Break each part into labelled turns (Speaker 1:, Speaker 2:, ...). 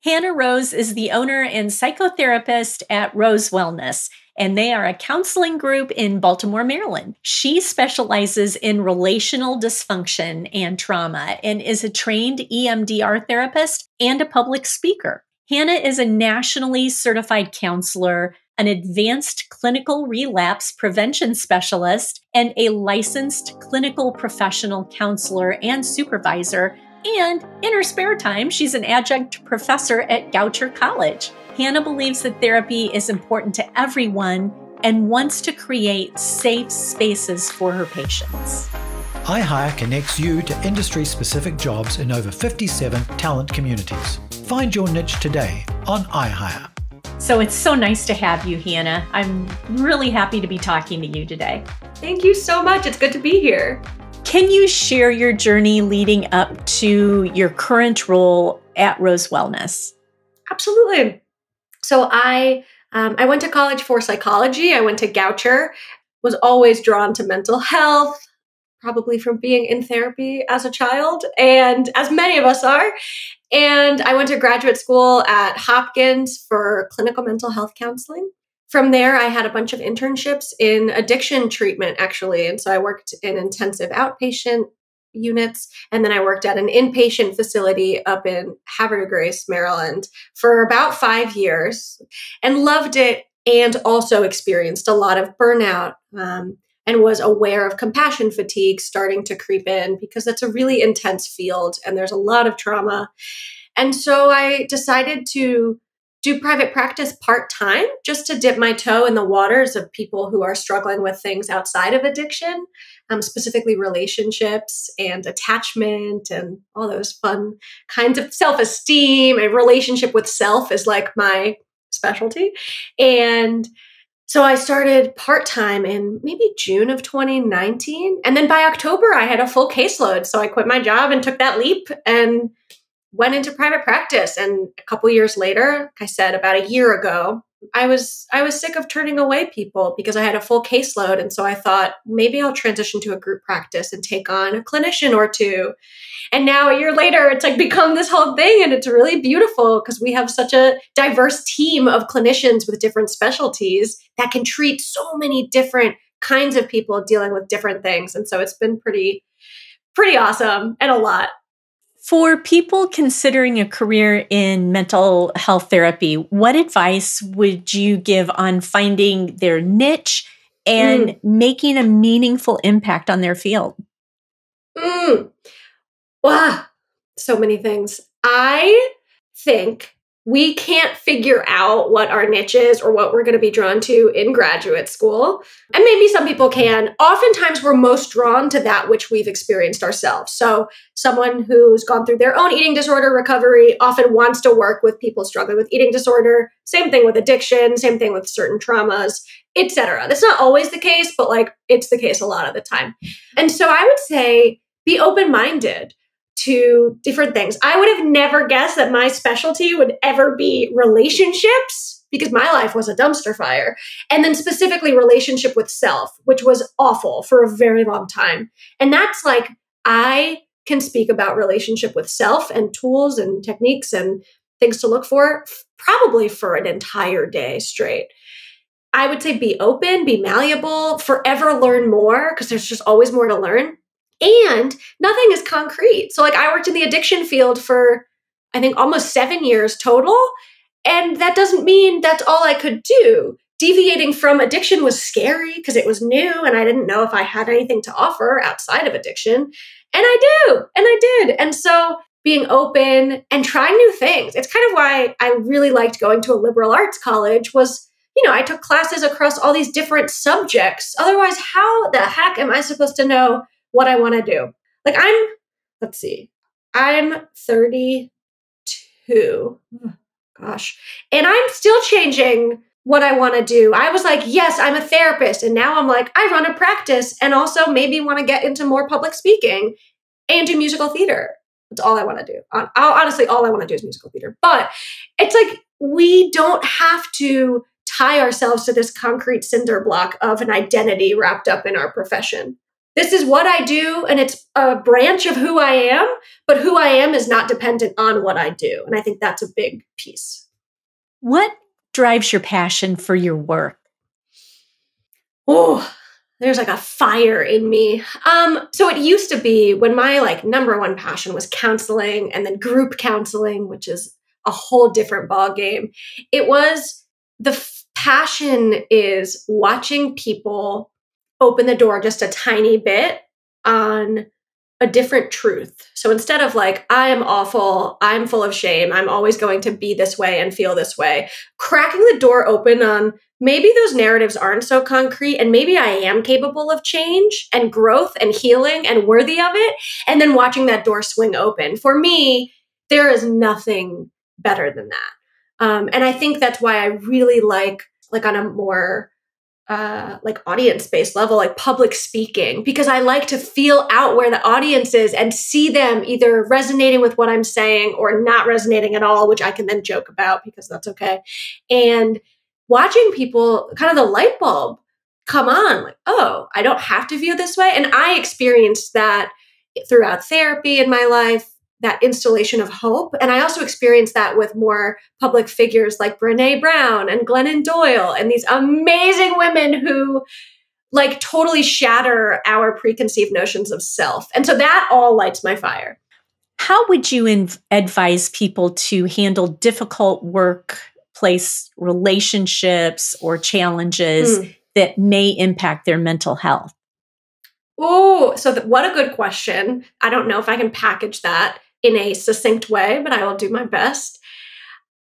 Speaker 1: Hannah Rose is the owner and psychotherapist at Rose Wellness, and they are a counseling group in Baltimore, Maryland. She specializes in relational dysfunction and trauma and is a trained EMDR therapist and a public speaker. Hannah is a nationally certified counselor, an advanced clinical relapse prevention specialist, and a licensed clinical professional counselor and supervisor. And in her spare time, she's an adjunct professor at Goucher College. Hannah believes that therapy is important to everyone and wants to create safe spaces for her patients.
Speaker 2: iHire connects you to industry-specific jobs in over 57 talent communities. Find your niche today on iHire.
Speaker 1: So it's so nice to have you, Hannah. I'm really happy to be talking to you today.
Speaker 3: Thank you so much. It's good to be here.
Speaker 1: Can you share your journey leading up to your current role at Rose Wellness?
Speaker 3: Absolutely. So I went to college for psychology. I went to Goucher, was always drawn to mental health, probably from being in therapy as a child, and as many of us are. And I went to graduate school at Hopkins for clinical mental health counseling. From there, I had a bunch of internships in addiction treatment, actually. And so I worked in intensive outpatient units, and then I worked at an inpatient facility up in Havre de Grace, Maryland, for about 5 years and loved it, and also experienced a lot of burnout and was aware of compassion fatigue starting to creep in because that's a really intense field and there's a lot of trauma. And so I decided to do private practice part-time just to dip my toe in the waters of people who are struggling with things outside of addiction, specifically relationships and attachment and all those fun kinds of self-esteem. And relationship with self is like my specialty. And so I started part-time in maybe June of 2019. And then by October, I had a full caseload. So I quit my job and took that leap and went into private practice. And a couple years later, like I said, about a year ago, I was sick of turning away people because I had a full caseload. And so I thought maybe I'll transition to a group practice and take on a clinician or two. And now a year later, it's like become this whole thing. And it's really beautiful because we have such a diverse team of clinicians with different specialties that can treat so many different kinds of people dealing with different things. And so it's been pretty awesome and a lot.
Speaker 1: For people considering a career in mental health therapy, what advice would you give on finding their niche and making a meaningful impact on their field?
Speaker 3: Wow, so many things. I think we can't figure out what our niche is or what we're going to be drawn to in graduate school. And maybe some people can. Oftentimes, we're most drawn to that which we've experienced ourselves. So someone who's gone through their own eating disorder recovery often wants to work with people struggling with eating disorder. Same thing with addiction, same thing with certain traumas, etc. That's not always the case, but like it's the case a lot of the time. And so I would say be open-minded to different things. I would have never guessed that my specialty would ever be relationships because my life was a dumpster fire. And then specifically relationship with self, which was awful for a very long time. And that's like, I can speak about relationship with self and tools and techniques and things to look for probably for an entire day straight. I would say be open, be malleable, forever learn more because there's just always more to learn. And nothing is concrete. So like I worked in the addiction field for, I think, almost 7 years total. And that doesn't mean that's all I could do. Deviating from addiction was scary because it was new and I didn't know if I had anything to offer outside of addiction. And I do. And I did. And so being open and trying new things. It's kind of why I really liked going to a liberal arts college was, I took classes across all these different subjects. Otherwise, how the heck am I supposed to know what I want to do? Like I'm 32. Oh, gosh. And I'm still changing what I want to do. I was like, yes, I'm a therapist. And now I'm like, I run a practice and also maybe want to get into more public speaking and do musical theater. That's all I want to do. Honestly, all I want to do is musical theater. But it's like, we don't have to tie ourselves to this concrete cinder block of an identity wrapped up in our profession. this is what I do, and it's a branch of who I am, but who I am is not dependent on what I do. And I think that's a big piece.
Speaker 1: What drives your passion for your work?
Speaker 3: Oh, there's like a fire in me. So it used to be when my like number one passion was counseling and then group counseling, which is a whole different ball game. It was passion is watching people open the door just a tiny bit on a different truth. So instead of like, I am awful, I'm full of shame, I'm always going to be this way and feel this way, cracking the door open on maybe those narratives aren't so concrete and maybe I am capable of change and growth and healing and worthy of it. And then watching that door swing open. For me, there is nothing better than that. And I think that's why I really like on a more like audience-based level, like public speaking, because I like to feel out where the audience is and see them either resonating with what I'm saying or not resonating at all, which I can then joke about because that's okay. And watching people, kind of the light bulb come on, like, oh, I don't have to view this way. And I experienced that throughout therapy in my life, that installation of hope. And I also experienced that with more public figures like Brené Brown and Glennon Doyle and these amazing women who like totally shatter our preconceived notions of self. And so that all lights my fire.
Speaker 1: How would you advise people to handle difficult workplace relationships or challenges that may impact their mental health?
Speaker 3: Oh, so what a good question. I don't know if I can package that in a succinct way, but I will do my best.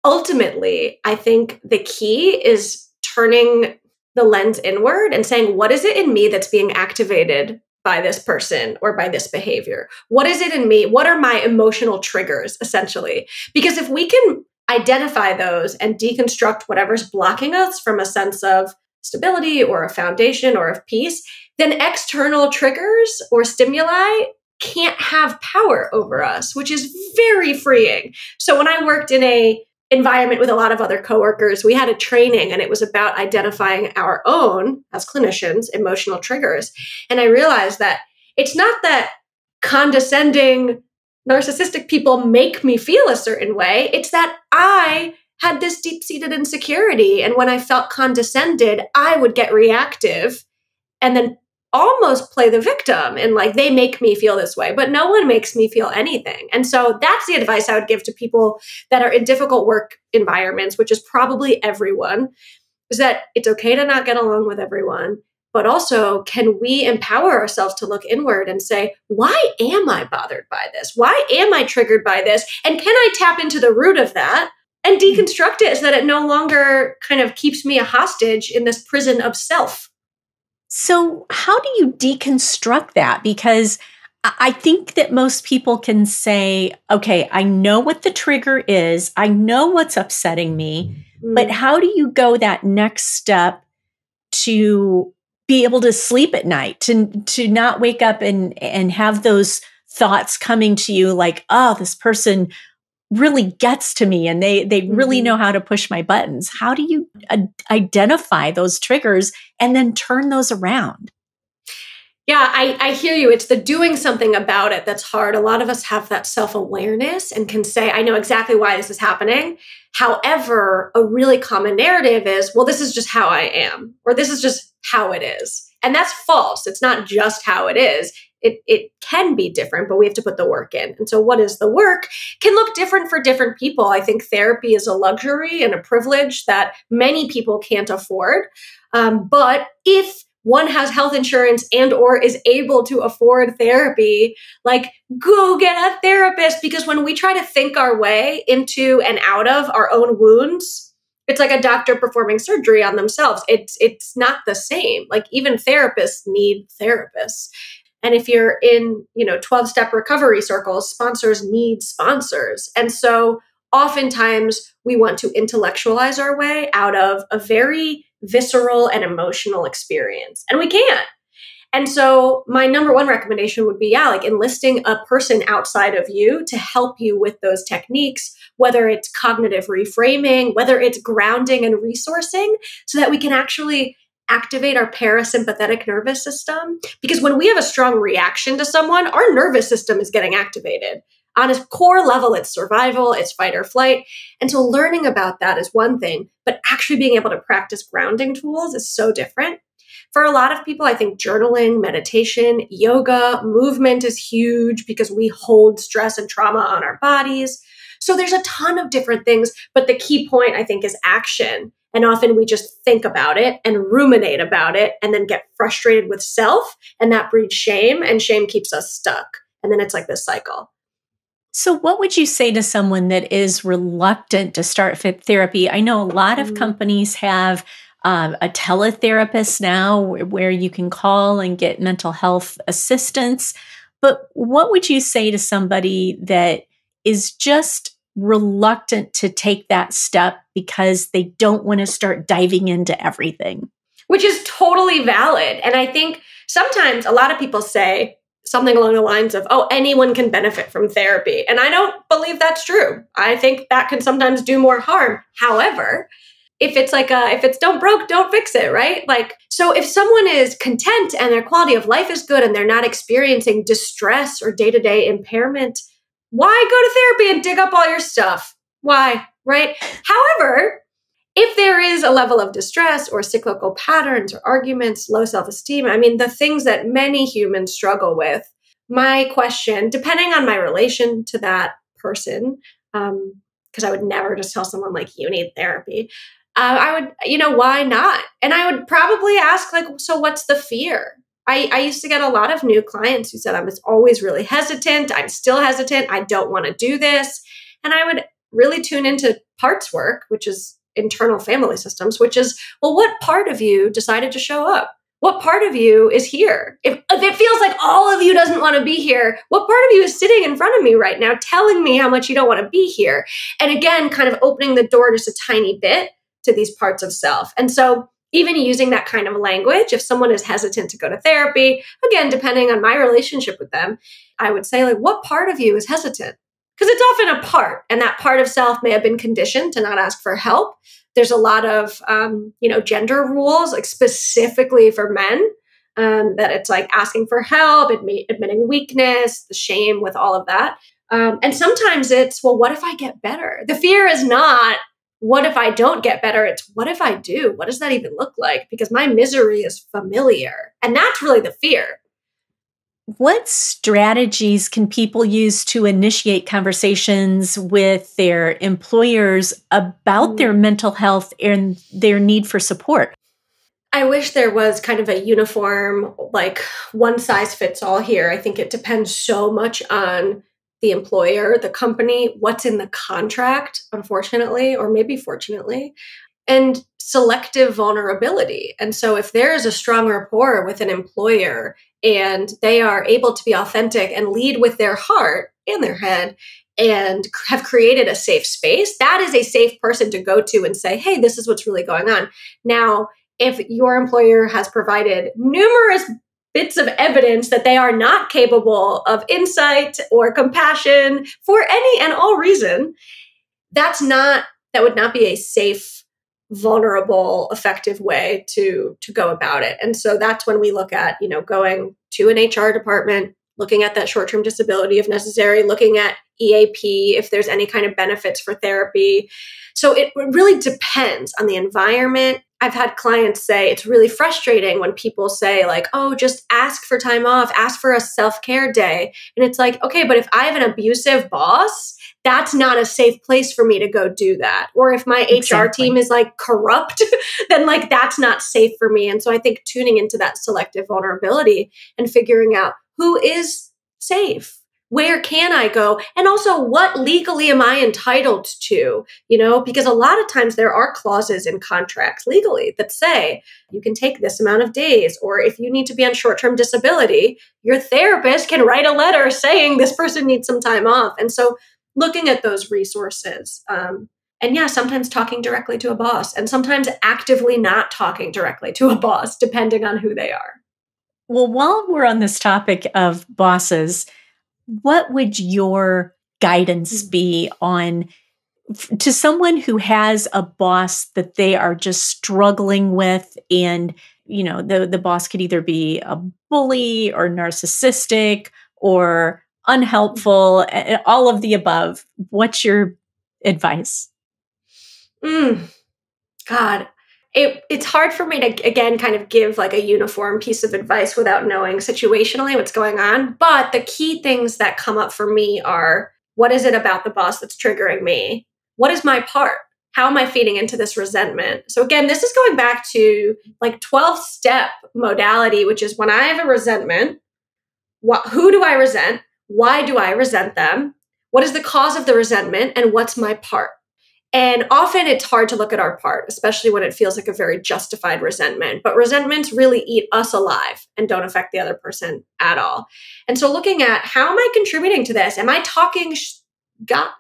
Speaker 3: Ultimately, I think the key is turning the lens inward and saying, what is it in me that's being activated by this person or by this behavior? What is it in me? What are my emotional triggers, essentially? Because if we can identify those and deconstruct whatever's blocking us from a sense of stability or a foundation or of peace, then external triggers or stimuli can't have power over us, which is very freeing. So when I worked in a environment with a lot of other coworkers, we had a training and it was about identifying our own, as clinicians, emotional triggers. And I realized that it's not that condescending, narcissistic people make me feel a certain way. It's that I had this deep-seated insecurity. And when I felt condescended, I would get reactive and then almost play the victim and like they make me feel this way, but no one makes me feel anything. And so that's the advice I would give to people that are in difficult work environments, which is probably everyone, is that it's okay to not get along with everyone, but also can we empower ourselves to look inward and say, why am I bothered by this? Why am I triggered by this? And can I tap into the root of that and deconstruct it so that it no longer kind of keeps me a hostage in this prison of self?
Speaker 1: So how do you deconstruct that? Because I think that most people can say, okay, I know what the trigger is. I know what's upsetting me, but how do you go that next step to be able to sleep at night, to not wake up and have those thoughts coming to you like, oh, this person really gets to me and they really know how to push my buttons. How do you identify those triggers and then turn those around?
Speaker 3: Yeah, I hear you. It's the doing something about it that's hard. A lot of us have that self-awareness and can say, I know exactly why this is happening. However, a really common narrative is, well, this is just how I am, or this is just how it is. And that's false. It's not just how it is. It can be different, but we have to put the work in. And so what is the work can look different for different people. I think therapy is a luxury and a privilege that many people can't afford. But if one has health insurance and or is able to afford therapy, like go get a therapist, because when we try to think our way into and out of our own wounds, it's like a doctor performing surgery on themselves. It's not the same. Like even therapists need therapists. And if you're in, 12-step recovery circles, sponsors need sponsors. And so oftentimes we want to intellectualize our way out of a very visceral and emotional experience. And we can't. And so my number one recommendation would be, like enlisting a person outside of you to help you with those techniques, whether it's cognitive reframing, whether it's grounding and resourcing, so that we can actually activate our parasympathetic nervous system. Because when we have a strong reaction to someone, our nervous system is getting activated. On a core level, it's survival, it's fight or flight. And so learning about that is one thing, but actually being able to practice grounding tools is so different. For a lot of people, I think journaling, meditation, yoga, movement is huge because we hold stress and trauma on our bodies. So there's a ton of different things, but the key point, I think, is action. And often we just think about it and ruminate about it and then get frustrated with self, and that breeds shame, and shame keeps us stuck. And then it's like this cycle.
Speaker 1: So, what would you say to someone that is reluctant to start therapy? I know a lot of companies have a teletherapist now where you can call and get mental health assistance. But what would you say to somebody that is just reluctant to take that step because they don't want to start diving into everything?
Speaker 3: Which is totally valid. And I think sometimes a lot of people say something along the lines of, oh, anyone can benefit from therapy. And I don't believe that's true. I think that can sometimes do more harm. However, if it's don't broke, don't fix it, right? Like, so if someone is content and their quality of life is good and they're not experiencing distress or day-to-day impairment, why go to therapy and dig up all your stuff? Why, right? However, if there is a level of distress or cyclical patterns or arguments, low self-esteem, I mean, the things that many humans struggle with, my question, depending on my relation to that person, because I would never just tell someone like, you need therapy. I would, why not? And I would probably ask like, so what's the fear? I used to get a lot of new clients who said, I was always really hesitant. I'm still hesitant. I don't want to do this. And I would really tune into parts work, which is internal family systems, which is, well, what part of you decided to show up? What part of you is here? If it feels like all of you doesn't want to be here, what part of you is sitting in front of me right now telling me how much you don't want to be here? And again, kind of opening the door just a tiny bit to these parts of self. And so even using that kind of language, if someone is hesitant to go to therapy, again, depending on my relationship with them, I would say like, what part of you is hesitant? Because it's often a part, and that part of self may have been conditioned to not ask for help. There's a lot of, gender rules, like specifically for men, that it's like asking for help, admitting weakness, the shame with all of that. And sometimes it's, well, what if I get better? The fear is not, what if I don't get better? It's, what if I do? What does that even look like? Because my misery is familiar. And that's really the fear.
Speaker 1: What strategies can people use to initiate conversations with their employers about their mental health and their need for support?
Speaker 3: I wish there was kind of a uniform, like one size fits all here. I think it depends so much on the employer, the company, what's in the contract, unfortunately, or maybe fortunately, and selective vulnerability. And so if there is a strong rapport with an employer and they are able to be authentic and lead with their heart and their head and have created a safe space, that is a safe person to go to and say, hey, this is what's really going on. Now, if your employer has provided numerous bits of evidence that they are not capable of insight or compassion for any and all reason, that would not be a safe, vulnerable, effective way to go about it. And so that's when we look at, going to an HR department, looking at that short-term disability if necessary, looking at EAP if there's any kind of benefits for therapy. So it really depends on the environment. I've had clients say it's really frustrating when people say like, oh, just ask for time off, ask for a self-care day. And it's like, okay, but if I have an abusive boss, that's not a safe place for me to go do that. Or if my HR team is like corrupt, then like that's not safe for me. And so I think tuning into that selective vulnerability and figuring out who is safe. Where can I go? And also, what legally am I entitled to? Because a lot of times there are clauses in contracts legally that say you can take this amount of days, or if you need to be on short-term disability, your therapist can write a letter saying this person needs some time off. And so looking at those resources, and yeah, sometimes talking directly to a boss, and sometimes actively not talking directly to a boss, depending on who they are.
Speaker 1: Well, while we're on this topic of bosses, what would your guidance be on to someone who has a boss that they are just struggling with and the boss could either be a bully or narcissistic or unhelpful, all of the above. What's your advice?
Speaker 3: God, it's hard for me to, again, kind of give like a uniform piece of advice without knowing situationally what's going on. But the key things that come up for me are, what is it about the boss that's triggering me? What is my part? How am I feeding into this resentment? So again, this is going back to like 12-step modality, which is when I have a resentment, who do I resent? Why do I resent them? What is the cause of the resentment? And what's my part? And often it's hard to look at our part, especially when it feels like a very justified resentment. But resentments really eat us alive and don't affect the other person at all. And so looking at, how am I contributing to this? Am I talking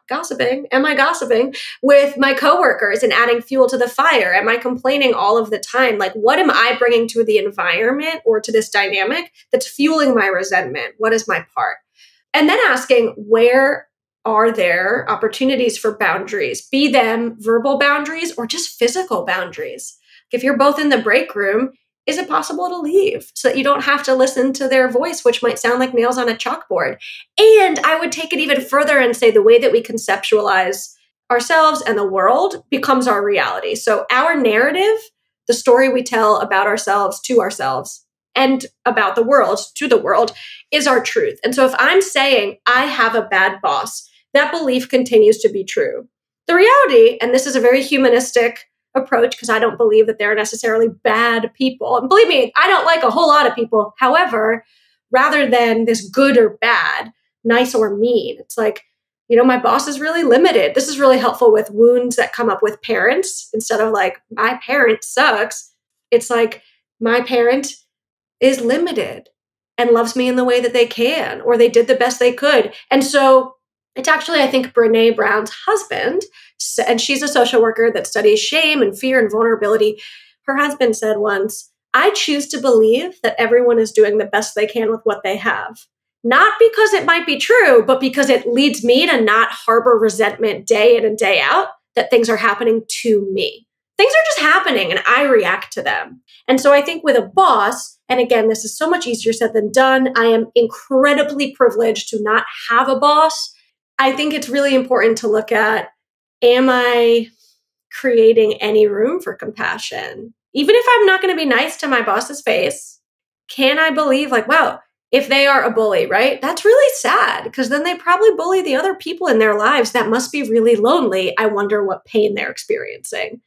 Speaker 3: gossiping? Am I gossiping with my coworkers and adding fuel to the fire? Am I complaining all of the time? Like, what am I bringing to the environment or to this dynamic that's fueling my resentment? What is my part? And then asking, where are there opportunities for boundaries, be them verbal boundaries or just physical boundaries? If you're both in the break room, is it possible to leave so that you don't have to listen to their voice, which might sound like nails on a chalkboard? And I would take it even further and say the way that we conceptualize ourselves and the world becomes our reality. So our narrative, the story we tell about ourselves to ourselves and about the world to the world, is our truth. And so if I'm saying I have a bad boss, that belief continues to be true. The reality, and this is a very humanistic approach because I don't believe that they're necessarily bad people. And believe me, I don't like a whole lot of people. However, rather than this good or bad, nice or mean, it's like, my boss is really limited. This is really helpful with wounds that come up with parents. Instead of like, my parent sucks, it's like, my parent is limited and loves me in the way that they can, or they did the best they could. And so it's actually, I think, Brene Brown's husband, and she's a social worker that studies shame and fear and vulnerability. Her husband said once, I choose to believe that everyone is doing the best they can with what they have. Not because it might be true, but because it leads me to not harbor resentment day in and day out that things are happening to me. Things are just happening and I react to them. And so I think with a boss, and again, this is so much easier said than done. I am incredibly privileged to not have a boss. I think it's really important to look at, am I creating any room for compassion? Even if I'm not going to be nice to my boss's face, can I believe like, wow, if they are a bully, right? That's really sad because then they probably bully the other people in their lives. That must be really lonely. I wonder what pain they're experiencing.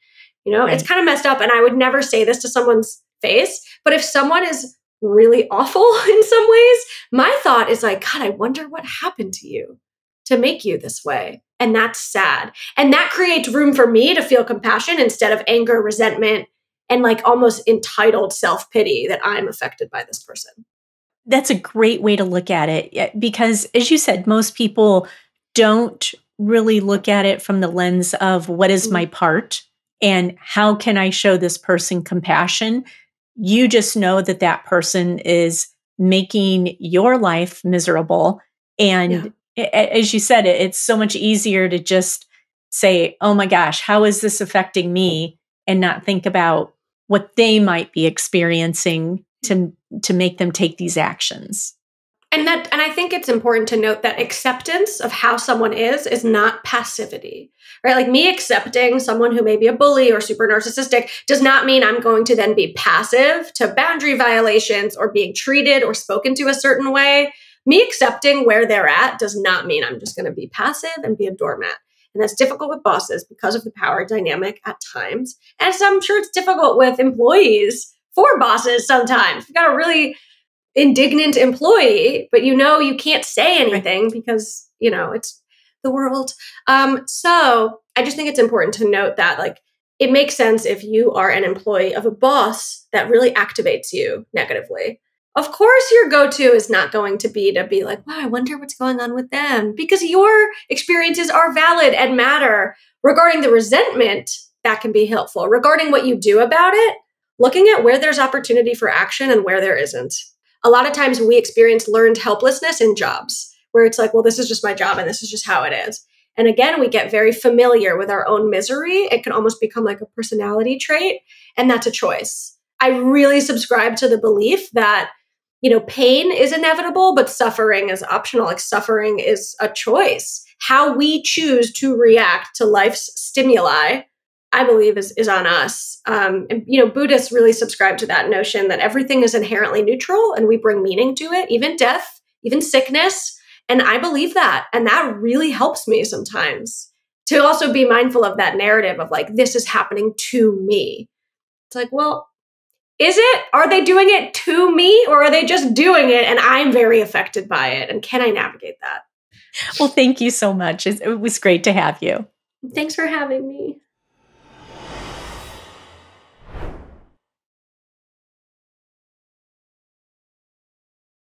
Speaker 3: Right. It's kind of messed up. And I would never say this to someone's face, but if someone is really awful in some ways, my thought is like, God, I wonder what happened to you to make you this way. And that's sad. And that creates room for me to feel compassion instead of anger, resentment, and like almost entitled self-pity that I'm affected by this person.
Speaker 1: That's a great way to look at it because, as you said, most people don't really look at it from the lens of what is my part and how can I show this person compassion. You just know that that person is making your life miserable. And as you said, it's so much easier to just say, oh my gosh, how is this affecting me? And not think about what they might be experiencing to make them take these actions.
Speaker 3: And I think it's important to note that acceptance of how someone is not passivity, right? Like me accepting someone who may be a bully or super narcissistic does not mean I'm going to then be passive to boundary violations or being treated or spoken to a certain way. Me accepting where they're at does not mean I'm just going to be passive and be a doormat. And that's difficult with bosses because of the power dynamic at times. And so I'm sure it's difficult with employees for bosses sometimes. You've got a really indignant employee, but you can't say anything because, it's the world. So I just think it's important to note that like it makes sense if you are an employee of a boss that really activates you negatively. Of course, your go-to is not going to be like, wow, I wonder what's going on with them, because your experiences are valid and matter. Regarding the resentment, that can be helpful. Regarding what you do about it, looking at where there's opportunity for action and where there isn't. A lot of times we experience learned helplessness in jobs where it's like, well, this is just my job and this is just how it is. And again, we get very familiar with our own misery. It can almost become like a personality trait, and that's a choice. I really subscribe to the belief that, pain is inevitable, but suffering is optional. Like suffering is a choice. How we choose to react to life's stimuli, I believe, is on us. And Buddhists really subscribe to that notion that everything is inherently neutral and we bring meaning to it, even death, even sickness. And I believe that. And that really helps me sometimes to also be mindful of that narrative of like, this is happening to me. It's like, well, is it? Are they doing it to me, or are they just doing it and I'm very affected by it? And can I navigate that?
Speaker 1: Well, thank you so much. It was great to have you.
Speaker 3: Thanks for having me.